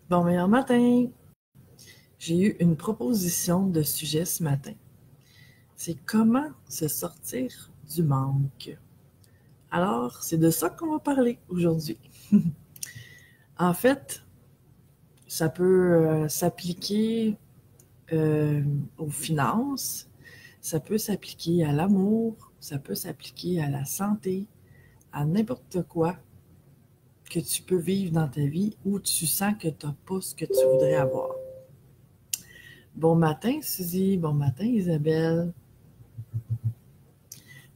Bon meilleur matin! J'ai eu une proposition de sujet ce matin. C'est comment se sortir du manque. Alors, c'est de ça qu'on va parler aujourd'hui. En fait, ça peut s'appliquer aux finances, ça peut s'appliquer à l'amour, ça peut s'appliquer à la santé, à n'importe quoi que tu peux vivre dans ta vie où tu sens que tu n'as pas ce que tu voudrais avoir. Bon matin, Suzy. Bon matin, Isabelle.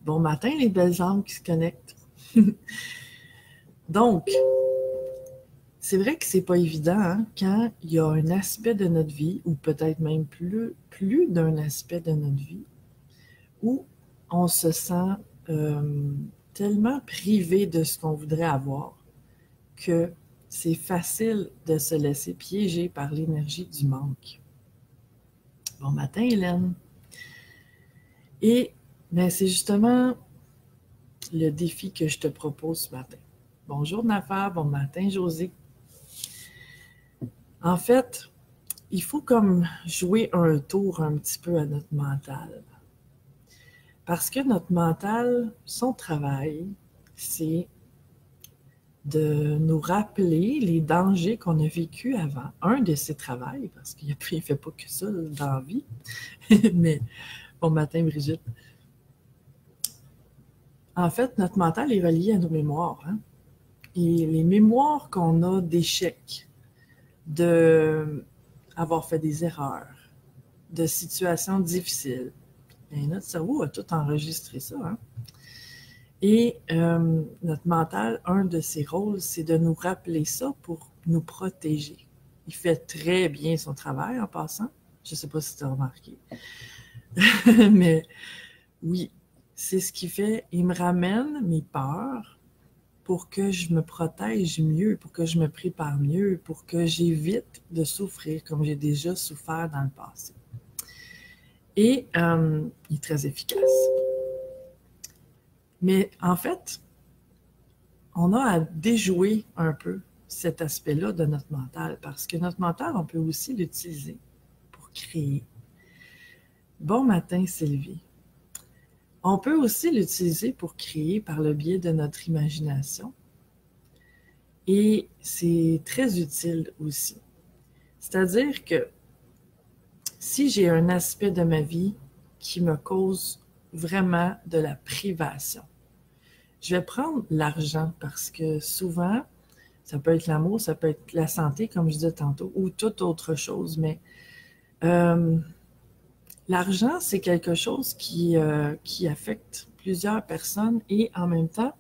Bon matin, les belles âmes qui se connectent. Donc, c'est vrai que c'est pas évident hein, quand il y a un aspect de notre vie, ou peut-être même plus d'un aspect de notre vie, où on se sent tellement privé de ce qu'on voudrait avoir que c'est facile de se laisser piéger par l'énergie du manque. Bon matin, Hélène. Et ben, c'est justement le défi que je te propose ce matin. Bonjour Nafa, bon matin José. En fait, il faut comme jouer un tour un petit peu à notre mental. Parce que notre mental, son travail, c'est de nous rappeler les dangers qu'on a vécus avant. Un de ses travails, parce qu'il ne fait pas que ça dans la vie. Mais bon matin Brigitte. En fait, notre mental est relié à nos mémoires. Hein? Et les mémoires qu'on a d'échecs, d'avoir fait des erreurs, de situations difficiles, bien, notre cerveau a tout enregistré ça. Hein? Et notre mental, un de ses rôles, c'est de nous rappeler ça pour nous protéger. Il fait très bien son travail en passant. Je ne sais pas si tu as remarqué. Mais oui, c'est ce qu'il fait. Il me ramène mes peurs pour que je me protège mieux, pour que je me prépare mieux, pour que j'évite de souffrir comme j'ai déjà souffert dans le passé. Et il est très efficace. Mais en fait, on a à déjouer un peu cet aspect-là de notre mental, parce que notre mental, on peut aussi l'utiliser pour créer. Bon matin, Sylvie. On peut aussi l'utiliser pour créer par le biais de notre imagination. Et c'est très utile aussi. C'est-à-dire que si j'ai un aspect de ma vie qui me cause vraiment de la privation, je vais prendre l'argent parce que souvent, ça peut être l'amour, ça peut être la santé, comme je disais tantôt, ou toute autre chose, mais l'argent, c'est quelque chose qui affecte plusieurs personnes et en même temps,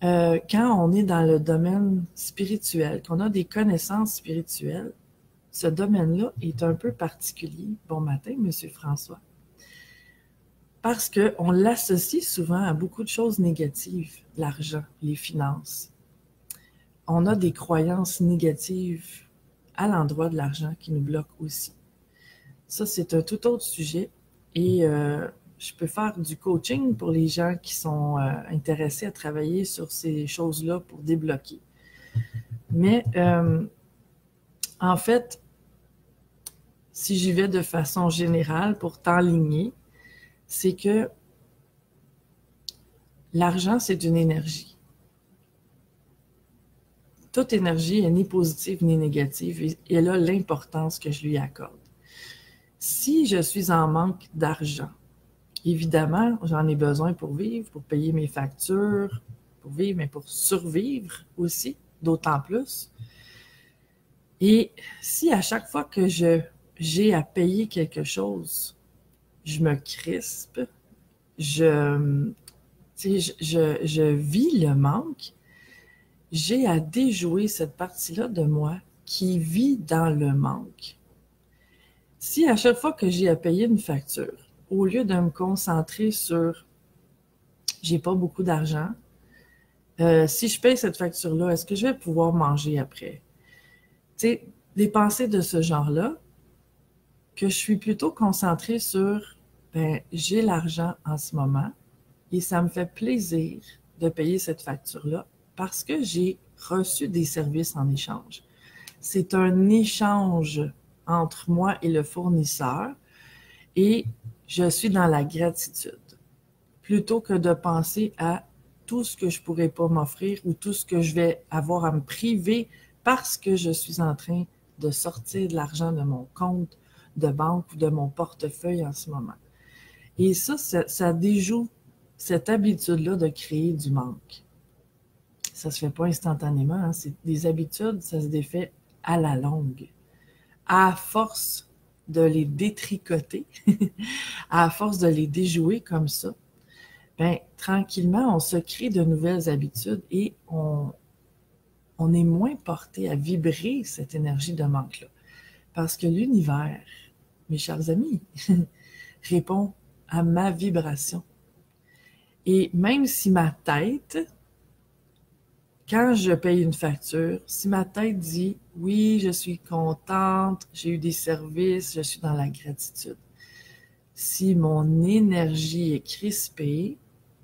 quand on est dans le domaine spirituel, qu'on a des connaissances spirituelles, ce domaine-là est un peu particulier. Bon matin, Monsieur François. Parce qu'on l'associe souvent à beaucoup de choses négatives, l'argent, les finances. On a des croyances négatives à l'endroit de l'argent qui nous bloquent aussi. Ça, c'est un tout autre sujet. Et je peux faire du coaching pour les gens qui sont intéressés à travailler sur ces choses-là pour débloquer. Mais en fait, si j'y vais de façon générale pour t'enligner, c'est que l'argent, c'est une énergie. Toute énergie n'est ni positive ni négative et elle a l'importance que je lui accorde. Si je suis en manque d'argent, évidemment, j'en ai besoin pour vivre, pour payer mes factures, pour vivre, mais pour survivre aussi, d'autant plus. Et si à chaque fois que j'ai à payer quelque chose, je me crispe, je vis le manque, j'ai à déjouer cette partie-là de moi qui vit dans le manque. Si à chaque fois que j'ai à payer une facture, au lieu de me concentrer sur « j'ai pas beaucoup d'argent », si je paye cette facture-là, est-ce que je vais pouvoir manger après? Tu sais, des pensées de ce genre-là, que je suis plutôt concentrée sur ben, j'ai l'argent en ce moment et ça me fait plaisir de payer cette facture-là parce que j'ai reçu des services en échange. C'est un échange entre moi et le fournisseur et je suis dans la gratitude plutôt que de penser à tout ce que je ne pourrais pas m'offrir ou tout ce que je vais avoir à me priver parce que je suis en train de sortir de l'argent de mon compte de banque ou de mon portefeuille en ce moment. Et ça déjoue cette habitude-là de créer du manque. Ça ne se fait pas instantanément, hein. C'est des habitudes, ça se défait à la longue. À force de les détricoter, à force de les déjouer comme ça, ben, tranquillement, on se crée de nouvelles habitudes et on est moins porté à vibrer cette énergie de manque-là. Parce que l'univers, mes chers amis, répond à ma vibration. Et même si ma tête, quand je paye une facture, si ma tête dit « oui, je suis contente, j'ai eu des services, je suis dans la gratitude », si mon énergie est crispée,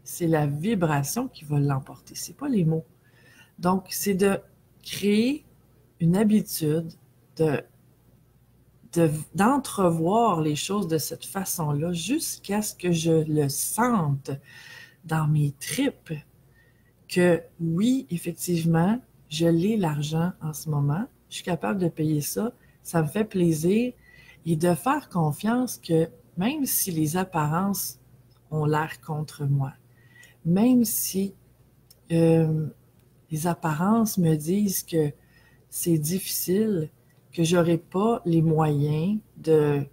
c'est la vibration qui va l'emporter, c'est pas les mots. Donc, c'est de créer une habitude d'entrevoir les choses de cette façon-là jusqu'à ce que je le sente dans mes tripes que oui, effectivement, je l'ai l'argent en ce moment, je suis capable de payer ça, ça me fait plaisir et de faire confiance que même si les apparences ont l'air contre moi, même si les apparences me disent que c'est difficile, que j'aurai pas les moyens de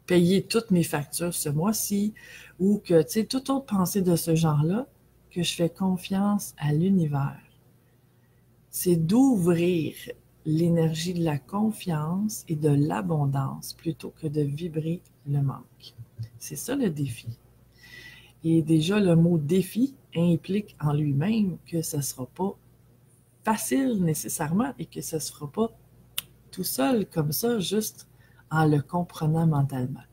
payer toutes mes factures ce mois-ci, ou que, tu sais, toute autre pensée de ce genre-là, que je fais confiance à l'univers. C'est d'ouvrir l'énergie de la confiance et de l'abondance plutôt que de vibrer le manque. C'est ça le défi. Et déjà, le mot défi implique en lui-même que ce ne sera pas facile nécessairement et que ce ne sera pas tout seul comme ça, juste en le comprenant mentalement.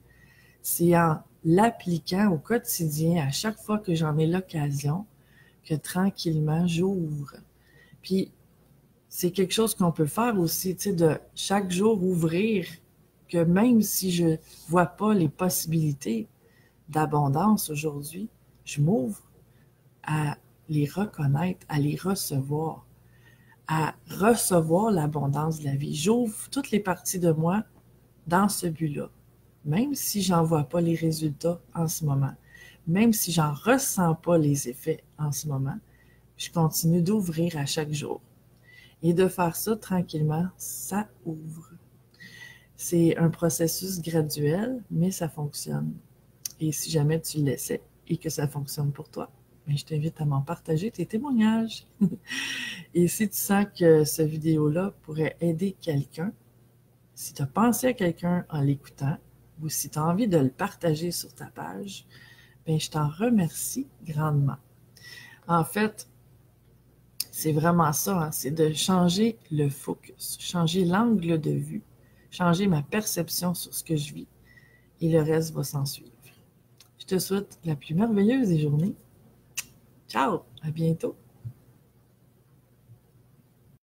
C'est en l'appliquant au quotidien, à chaque fois que j'en ai l'occasion, que tranquillement, j'ouvre. Puis, c'est quelque chose qu'on peut faire aussi, tu sais, de chaque jour ouvrir, que même si je ne vois pas les possibilités d'abondance aujourd'hui, je m'ouvre à les reconnaître, à les recevoir, à recevoir l'abondance de la vie. J'ouvre toutes les parties de moi dans ce but-là, même si j'en vois pas les résultats en ce moment, même si j'en ressens pas les effets en ce moment, je continue d'ouvrir à chaque jour. Et de faire ça tranquillement, ça ouvre. C'est un processus graduel, mais ça fonctionne. Et si jamais tu l'essaies et que ça fonctionne pour toi, bien, je t'invite à m'en partager tes témoignages. Et si tu sens que cette vidéo-là pourrait aider quelqu'un, si tu as pensé à quelqu'un en l'écoutant, ou si tu as envie de le partager sur ta page, bien, je t'en remercie grandement. En fait, c'est vraiment ça, hein, c'est de changer le focus, changer l'angle de vue, changer ma perception sur ce que je vis, et le reste va s'en suivre. Je te souhaite la plus merveilleuse des journées. Ciao, à bientôt.